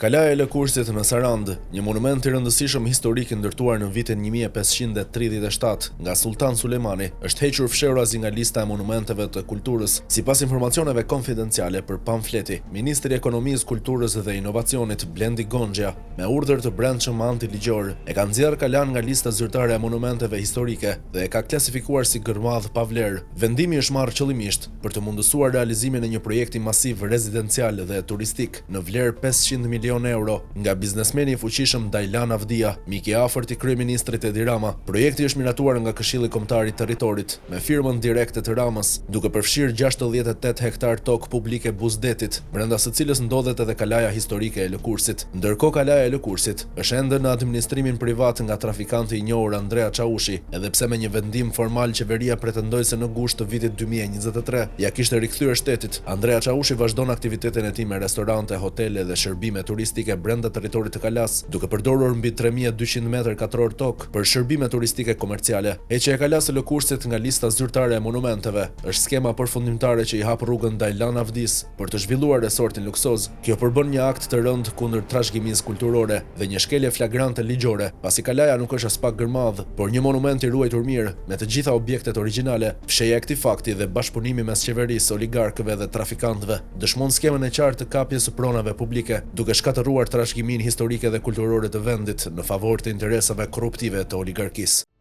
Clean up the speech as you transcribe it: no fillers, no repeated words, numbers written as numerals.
Kalaja e Lëkurësit në Sarand, një monument i rëndësishëm historik ndërtuar në vitin 1537 nga Sultan Sulejmani, është hequr fshehurazi nga lista e monumenteve të kulturës. Sipas informacioneve konfidenciale për pamfleti, Ministri i Ekonomisë, Kulturës dhe Inovacionit Blendi Gonxha, me urdhër të brendshëm antiligjor, e ka nxjerrë Kalan nga lista zyrtare e monumenteve historike dhe e ka klasifikuar si gërmadh pa vlerë. Vendimi është marrë qëllimisht për të mundësuar realizimin e një projekti masiv rezidencial dhe turistik në vlerë 500 milion euro nga biznesmeni i fuqishëm Dajlan Avdia, mik i afërt i kryeministrit Edi Rama. Projekti është miratuar nga Këshilli Kombëtar i Territorit me firmën direkte të Ramës, duke përfshirë 68 hektar tokë publike Buzdetit, brenda së cilës ndodhet edhe kalaja historike e Lëkurësit. Ndërkohë kalaja e Lëkurësit është ende në administrimin privat nga trafikanti i njohur Andrea Çaushi, edhe pse me një vendim formal qeveria pretendoi se në gusht të vitit 2023 ja kishte rikthyer shtetit. Andrea Çaushi vazhdon aktivitetin e tij me restorante, hotele dhe shërbime turistike brenda territorit të Kalas, duke përdorur mbi 3200 metër katror tokë për shërbime turistike komerciale. Heqja e Kalas së Lëkurësit nga lista zyrtare e monumenteve është skema përfundimtare që i hap rrugën Dajlan Avdis për të zhvilluar resortin luksoz. Kjo përbën një akt të rënd kundër trashëgimisë kulturore dhe një shkelje flagrante ligjore, pasi kalaja nuk është as pak gërmadh, por një monument i ruajtur mirë me të gjitha objektet origjinale. Fshehja e këtij fakti dhe bashkëpunimi mes qeverisë, oligarkëve dhe trafikantëve dëshmon skemën e qartë të kapjes së pronave publike, duke shkatëruar trashëgiminë historike dhe kulturore të vendit në favor të interesave korruptive të oligarkisë.